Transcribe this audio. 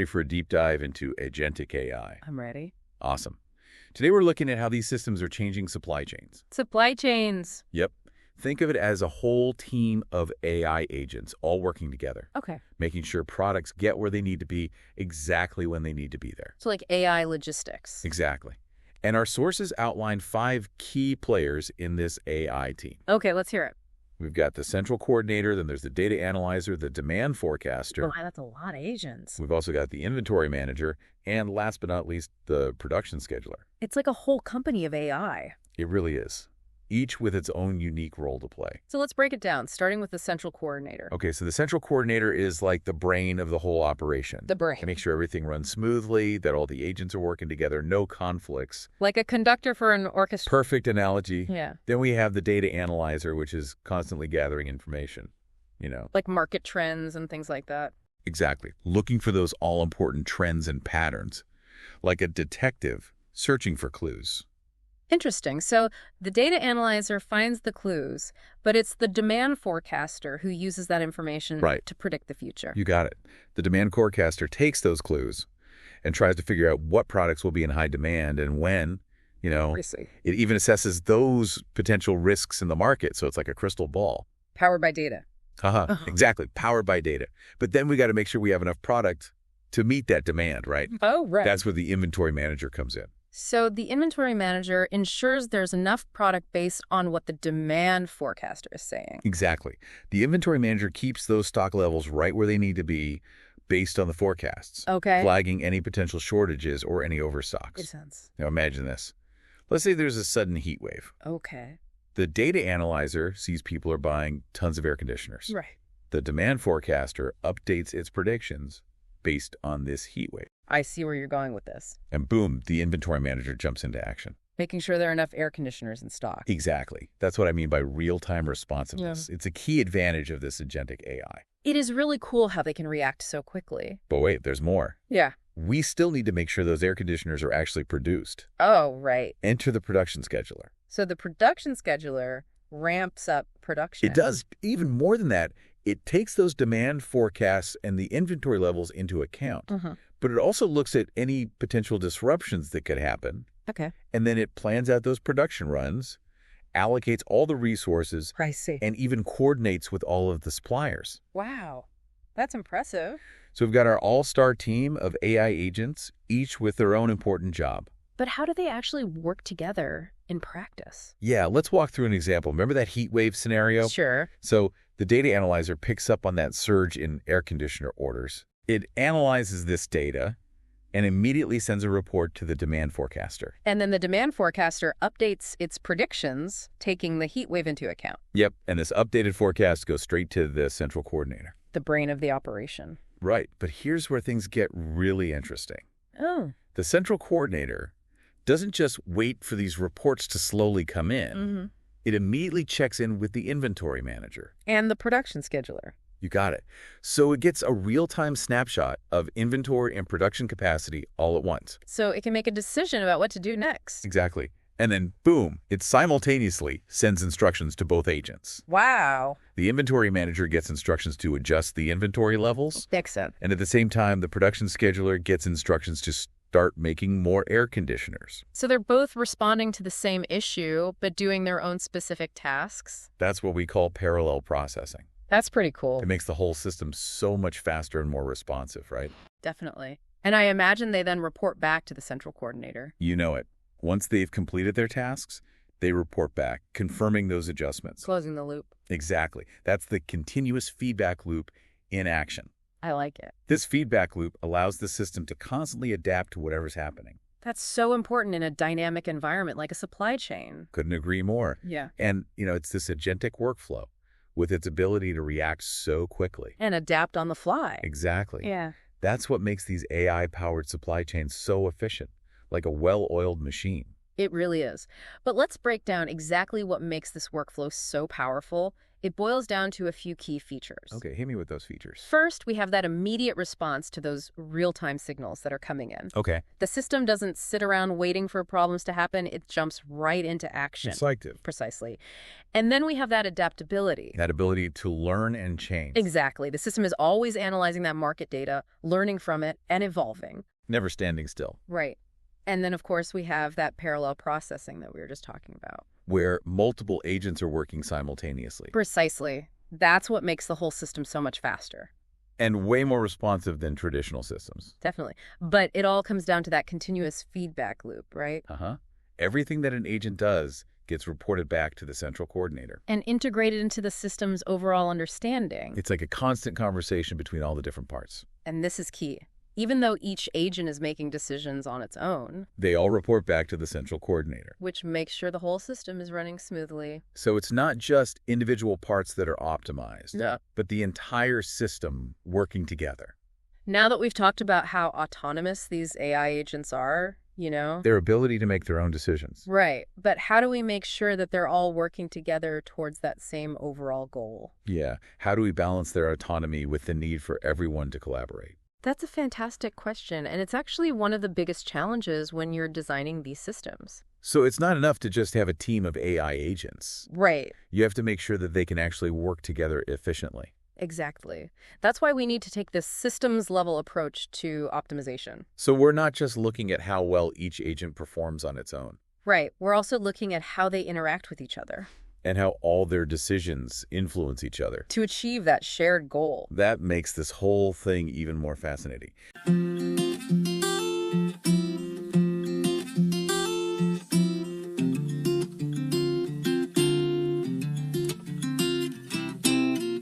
ready for a deep dive into Agentic AI? I'm ready. Awesome. Today we're looking at how these systems are changing supply chains. Supply chains. Yep. Think of it as a whole team of AI agents all working together, Okay. making sure products get where they need to be exactly when they need to be there. So like AI logistics. Exactly. And our sources outline 5 key players in this AI team. Okay, let's hear it. We've got the central coordinator, then there's the data analyzer, the demand forecaster. Wow, that's a lot of agents. We've also got the inventory manager, and last but not least, the production scheduler. It's like a whole company of AI. It really is, each with its own unique role to play. So let's break it down, starting with the central coordinator. Okay, so the central coordinator is like the brain of the whole operation. The brain. To make sure everything runs smoothly, that all the agents are working together, no conflicts. Like a conductor for an orchestra. Perfect analogy. Yeah. Then we have the data analyzer, which is constantly gathering information, Like market trends and things like that. Exactly. Looking for those all-important trends and patterns, like a detective searching for clues. Interesting. So the data analyzer finds the clues, but it's the demand forecaster who uses that information to predict the future. You got it. The demand forecaster takes those clues and tries to figure out what products will be in high demand and when, I see. It even assesses those potential risks in the market. So it's like a crystal ball. Powered by data. Exactly. Powered by data. But then we got to make sure we have enough product to meet that demand, right? Oh, right. That's where the inventory manager comes in. So the inventory manager ensures there's enough product based on what the demand forecaster is saying. Exactly. The inventory manager keeps those stock levels right where they need to be based on the forecasts, flagging any potential shortages or any overstocks. Makes sense. Now imagine this. Let's say there's a sudden heat wave. Okay. The data analyzer sees people are buying tons of air conditioners. Right. The demand forecaster updates its predictions based on this heat wave. I see where you're going with this. And boom, the inventory manager jumps into action. Making sure there are enough air conditioners in stock. Exactly. That's what I mean by real-time responsiveness. Yeah. It's a key advantage of this agentic AI. It is really cool how they can react so quickly. But wait, there's more. Yeah. We still need to make sure those air conditioners are actually produced. Oh, right. Enter the production scheduler. So the production scheduler ramps up production. It does. Even more than that, it takes those demand forecasts and the inventory levels into account. But it also looks at any potential disruptions that could happen. Okay. And then it plans out those production runs, allocates all the resources, I see. And even coordinates with all of the suppliers. Wow. That's impressive. So we've got our all-star team of AI agents, each with their own important job. But how do they actually work together in practice? Yeah, let's walk through an example. Remember that heat wave scenario? Sure. So the data analyzer picks up on that surge in air conditioner orders. It analyzes this data and immediately sends a report to the demand forecaster. And then the demand forecaster updates its predictions, taking the heat wave into account. Yep, and this updated forecast goes straight to the central coordinator. The brain of the operation. Right, but here's where things get really interesting. Oh. The central coordinator doesn't just wait for these reports to slowly come in. It immediately checks in with the inventory manager. And the production scheduler. You got it. So it gets a real-time snapshot of inventory and production capacity all at once. So it can make a decision about what to do next. Exactly. And then, boom, it simultaneously sends instructions to both agents. Wow. The inventory manager gets instructions to adjust the inventory levels. Excellent. And at the same time, the production scheduler gets instructions to start making more air conditioners. So they're both responding to the same issue, but doing their own specific tasks? That's what we call parallel processing. That's pretty cool. It makes the whole system so much faster and more responsive, right? Definitely. And I imagine they then report back to the central coordinator. You know it. Once they've completed their tasks, they report back, confirming those adjustments. Closing the loop. Exactly. That's the continuous feedback loop in action. I like it. This feedback loop allows the system to constantly adapt to whatever's happening. That's so important in a dynamic environment like a supply chain. Couldn't agree more. Yeah. And, it's this agentic workflow with its ability to react so quickly. And adapt on the fly. Exactly. Yeah. That's what makes these AI-powered supply chains so efficient, like a well-oiled machine. It really is. But let's break down exactly what makes this workflow so powerful It boils down to a few key features. Okay, hit me with those features. First, we have that immediate response to those real-time signals that are coming in. Okay. The system doesn't sit around waiting for problems to happen. It jumps right into action. Decisive. Precisely. And then we have that adaptability. That ability to learn and change. Exactly. The system is always analyzing that market data, learning from it, and evolving. Never standing still. Right. And then, of course, we have that parallel processing that we were just talking about. Where multiple agents are working simultaneously. Precisely. That's what makes the whole system so much faster. And way more responsive than traditional systems. Definitely. But it all comes down to that continuous feedback loop, right? Uh-huh. Everything that an agent does gets reported back to the central coordinator. And integrated into the system's overall understanding. It's like a constant conversation between all the different parts. And this is key. Even though each agent is making decisions on its own, they all report back to the central coordinator. Which makes sure the whole system is running smoothly. So it's not just individual parts that are optimized, but the entire system working together. Now that we've talked about how autonomous these AI agents are, their ability to make their own decisions. Right. But how do we make sure that they're all working together towards that same overall goal? Yeah. How do we balance their autonomy with the need for everyone to collaborate? That's a fantastic question, and it's actually one of the biggest challenges when you're designing these systems. So it's not enough to just have a team of AI agents. Right. You have to make sure that they can actually work together efficiently. Exactly. That's why we need to take this systems-level approach to optimization. So we're not just looking at how well each agent performs on its own. Right. We're also looking at how they interact with each other. And how all their decisions influence each other. To achieve that shared goal. That makes this whole thing even more fascinating.